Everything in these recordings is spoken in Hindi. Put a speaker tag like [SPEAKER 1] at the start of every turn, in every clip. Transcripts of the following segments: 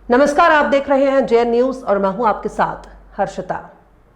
[SPEAKER 1] नमस्कार, आप देख रहे हैं जेएन न्यूज और मैं हूं आपके साथ हर्षिता।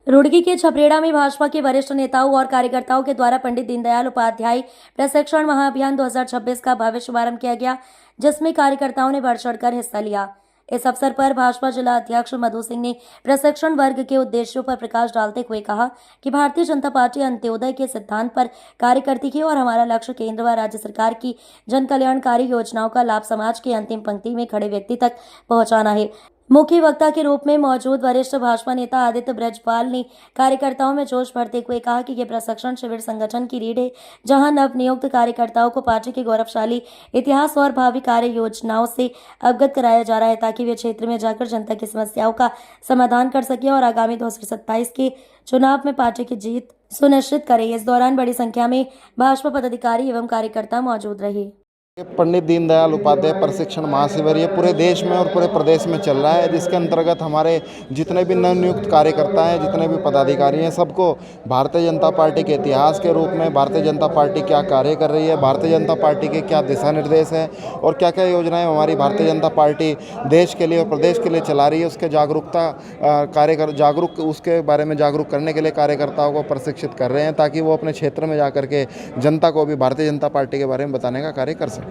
[SPEAKER 2] रुड़की के छपरेड़ा में भाजपा के वरिष्ठ नेताओं और कार्यकर्ताओं के द्वारा पंडित दीनदयाल उपाध्याय प्रशिक्षण महाअभियान 2026 का भव्य शुभारंभ किया गया, जिसमें कार्यकर्ताओं ने बढ़ चढ़कर हिस्सा लिया। इस अवसर पर भाजपा जिला अध्यक्ष मधु सिंह ने प्रशिक्षण वर्ग के उद्देश्यों पर प्रकाश डालते हुए कहा कि भारतीय जनता पार्टी अंत्योदय के सिद्धांत पर कार्य करती है और हमारा लक्ष्य केंद्र व राज्य सरकार की जन कल्याणकारी योजनाओं का लाभ समाज की अंतिम पंक्ति में खड़े व्यक्ति तक पहुंचाना है। मुख्य वक्ता के रूप में मौजूद वरिष्ठ भाजपा नेता आदित्य ब्रजपाल ने कार्यकर्ताओं में जोश भरते हुए कहा कि यह प्रशिक्षण शिविर संगठन की रीढ़ है, जहां नवनियुक्त कार्यकर्ताओं को पार्टी के गौरवशाली इतिहास और भावी कार्य योजनाओं से अवगत कराया जा रहा है, ताकि वे क्षेत्र में जाकर जनता की समस्याओं का समाधान कर सके और आगामी 2027 के चुनाव में पार्टी की जीत सुनिश्चित करें। इस दौरान बड़ी संख्या में भाजपा पदाधिकारी एवं कार्यकर्ता मौजूद रहे।
[SPEAKER 3] पंडित दीनदयाल उपाध्याय प्रशिक्षण महाशिविर ये पूरे देश में और पूरे प्रदेश में चल रहा है, जिसके अंतर्गत हमारे जितने भी नवनियुक्त कार्यकर्ता हैं, जितने भी पदाधिकारी हैं, सबको भारतीय जनता पार्टी के इतिहास के रूप में भारतीय जनता पार्टी क्या कार्य कर रही है, भारतीय जनता पार्टी के क्या दिशा निर्देश है और क्या क्या योजनाएं हमारी भारतीय जनता पार्टी देश के लिए और प्रदेश के लिए चला रही है, उसके उसके बारे में जागरूक करने के लिए कार्यकर्ताओं को प्रशिक्षित कर रहे हैं, ताकि वो अपने क्षेत्र में जाकर के जनता को भी भारतीय जनता पार्टी के बारे में बताने का कार्य कर सकें।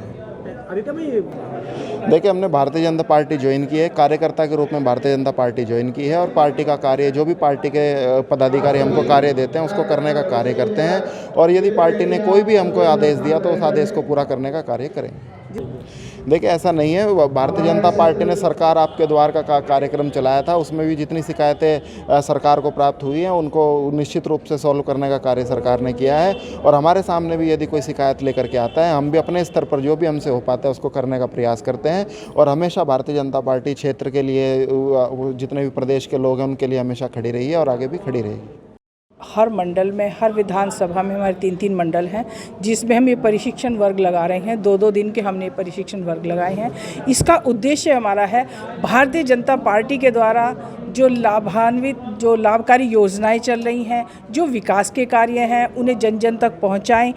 [SPEAKER 3] देखिए, हमने भारतीय जनता पार्टी ज्वाइन की है, कार्यकर्ता के रूप में भारतीय जनता पार्टी ज्वाइन की है और पार्टी का कार्य जो भी पार्टी के पदाधिकारी हमको कार्य देते हैं उसको करने का कार्य करते हैं, और यदि पार्टी ने कोई भी हमको आदेश दिया तो उस आदेश को पूरा करने का कार्य करेंगे। देखिए, ऐसा नहीं है, भारतीय जनता पार्टी ने सरकार आपके द्वार का कार्यक्रम चलाया था, उसमें भी जितनी शिकायतें सरकार को प्राप्त हुई हैं उनको निश्चित रूप से सॉल्व करने का कार्य सरकार ने किया है, और हमारे सामने भी यदि कोई शिकायत लेकर के आता है, हम भी अपने स्तर पर जो भी हमसे हो पाता है उसको करने का प्रयास करते हैं, और हमेशा भारतीय जनता पार्टी क्षेत्र के लिए जितने भी प्रदेश के लोग हैं उनके लिए हमेशा खड़ी रही है और आगे भी खड़ी रहेगी।
[SPEAKER 4] हर मंडल में, हर विधानसभा में हमारे 3-3 मंडल हैं, जिसमें हम ये प्रशिक्षण वर्ग लगा रहे हैं। 2-2 दिन के हमने प्रशिक्षण वर्ग लगाए हैं। इसका उद्देश्य हमारा है भारतीय जनता पार्टी के द्वारा जो लाभकारी योजनाएं चल रही हैं, जो विकास के कार्य हैं, उन्हें जन जन तक पहुंचाएं।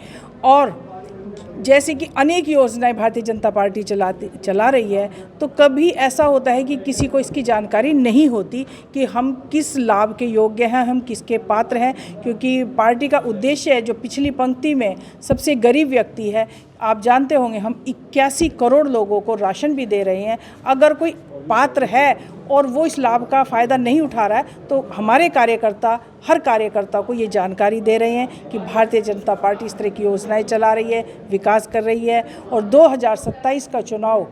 [SPEAKER 4] और जैसे कि अनेक योजनाएं भारतीय जनता पार्टी चला रही है, तो कभी ऐसा होता है कि किसी को इसकी जानकारी नहीं होती कि हम किस लाभ के योग्य हैं, हम किसके पात्र हैं, क्योंकि पार्टी का उद्देश्य है जो पिछली पंक्ति में सबसे गरीब व्यक्ति है। आप जानते होंगे हम 81 करोड़ लोगों को राशन भी दे रहे हैं। अगर कोई पात्र है और वो इस लाभ का फ़ायदा नहीं उठा रहा है, तो हमारे कार्यकर्ता हर कार्यकर्ता को ये जानकारी दे रहे हैं कि भारतीय जनता पार्टी इस तरह की योजनाएं चला रही है, विकास कर रही है, और 2027 का चुनाव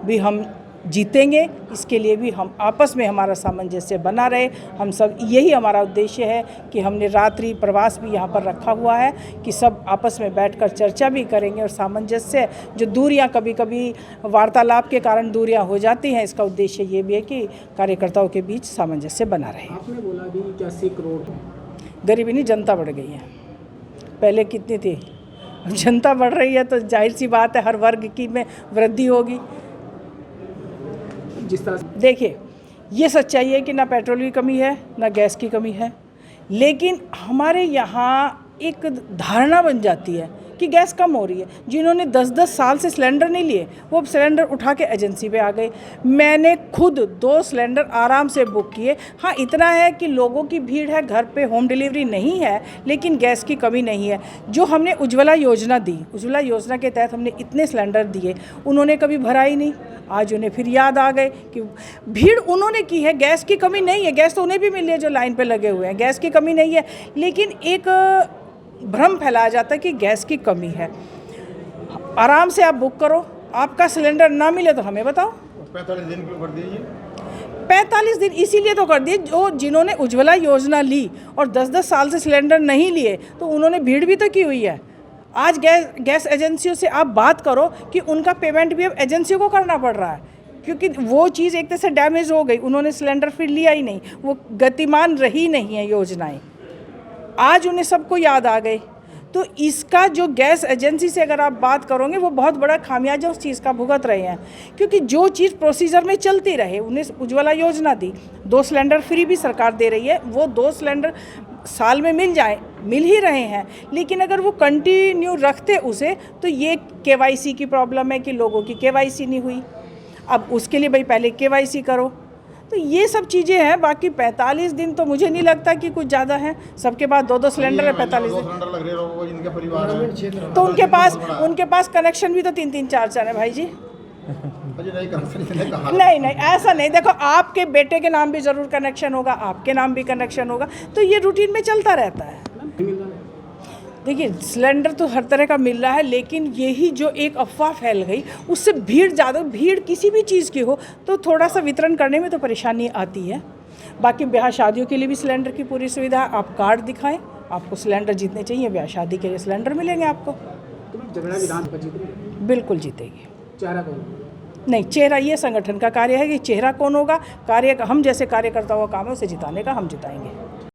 [SPEAKER 4] भी हम जीतेंगे। इसके लिए भी हम आपस में हमारा सामंजस्य बना रहे। हम सब, यही हमारा उद्देश्य है कि हमने रात्रि प्रवास भी यहाँ पर रखा हुआ है कि सब आपस में बैठकर चर्चा भी करेंगे, और सामंजस्य, जो दूरियाँ कभी कभी वार्तालाप के कारण दूरियाँ हो जाती हैं, इसका उद्देश्य ये भी है कि कार्यकर्ताओं के बीच सामंजस्य बना रहे।
[SPEAKER 5] आपने बोला भी 81 करोड़
[SPEAKER 4] गरीबी नहीं, जनता बढ़ गई है। पहले कितनी थी, जनता बढ़ रही है तो जाहिर सी बात है हर वर्ग की में वृद्धि होगी।
[SPEAKER 5] जिस तरह
[SPEAKER 4] देखिए, ये सच्चाई है कि ना पेट्रोल की कमी है, ना गैस की कमी है, लेकिन हमारे यहाँ एक धारणा बन जाती है कि गैस कम हो रही है। जिन्होंने 10-10 साल से सिलेंडर नहीं लिए, वो सिलेंडर उठा के एजेंसी पे आ गए। मैंने खुद 2 सिलेंडर आराम से बुक किए। हाँ, इतना है कि लोगों की भीड़ है, घर पे होम डिलीवरी नहीं है, लेकिन गैस की कमी नहीं है। जो हमने उज्ज्वला योजना दी, उज्ज्वला योजना के तहत हमने इतने सिलेंडर दिए, उन्होंने कभी भरा ही नहीं। आज उन्हें फिर याद आ गए कि भीड़ उन्होंने की है, गैस की कमी नहीं है। गैस तो उन्हें भी मिल रही है जो लाइन पे लगे हुए हैं, गैस की कमी नहीं है, लेकिन एक भ्रम फैलाया जाता है कि गैस की कमी है। आराम से आप बुक करो, आपका सिलेंडर ना मिले तो हमें बताओ।
[SPEAKER 3] 45 दिन क्यों कर दिए?
[SPEAKER 4] 45 दिन इसीलिए तो कर दिए, जिन्होंने उज्ज्वला योजना ली और 10-10 साल से सिलेंडर नहीं लिए, तो उन्होंने भीड़ भी तो की हुई है। आज गैस एजेंसियों से आप बात करो कि उनका पेमेंट भी अब एजेंसियों को करना पड़ रहा है, क्योंकि वो चीज़ एक तरह से डैमेज हो गई। उन्होंने सिलेंडर फिर लिया ही नहीं, वो गतिमान रही नहीं है योजनाएं। आज उन्हें सबको याद आ गए। तो इसका जो गैस एजेंसी से अगर आप बात करोगे, वो बहुत बड़ा खामियाजा उस चीज़ का भुगत रहे हैं, क्योंकि जो चीज़ प्रोसीजर में चलती रहे, उन्हें उज्ज्वला योजना दी, 2 सिलेंडर फ्री भी सरकार दे रही है, वो 2 सिलेंडर साल में मिल ही रहे हैं, लेकिन अगर वो कंटिन्यू रखते उसे, तो ये केवाईसी की प्रॉब्लम है कि लोगों की केवाईसी नहीं हुई। अब उसके लिए भाई पहले KYC करो, तो ये सब चीज़ें हैं। बाकी 45 दिन तो मुझे नहीं लगता कि कुछ ज़्यादा है। सबके पास 2-2 सिलेंडर है, 45 दिन
[SPEAKER 3] सिलेंडर लग रहे लोगों को जिनके परिवार हैं,
[SPEAKER 4] तो उनके पास कनेक्शन भी तो 3-3 4-4 है भाई जी। नहीं नहीं, ऐसा नहीं। देखो, आपके बेटे के नाम भी ज़रूर कनेक्शन होगा, आपके नाम भी कनेक्शन होगा, तो ये रूटीन में चलता रहता है। देखिए, सिलेंडर तो हर तरह का मिल रहा है, लेकिन यही जो एक अफवाह फैल गई, उससे भीड़ किसी भी चीज़ की हो तो थोड़ा सा वितरण करने में तो परेशानी आती है। बाकी ब्याह शादियों के लिए भी सिलेंडर की पूरी सुविधा है। आप कार्ड दिखाएं, आपको सिलेंडर जितने चाहिए ब्याह शादी के लिए सिलेंडर मिलेंगे आपको।
[SPEAKER 5] तो झगड़ा विधानसभा जीतेगी?
[SPEAKER 4] बिल्कुल जीतेगी।
[SPEAKER 5] चेहरा कौन?
[SPEAKER 4] नहीं, चेहरा ये संगठन का कार्य है कि चेहरा कौन होगा। कार्य हम जैसे कार्यकर्ताओं का काम है उसे जिताने का, हम जिताएंगे।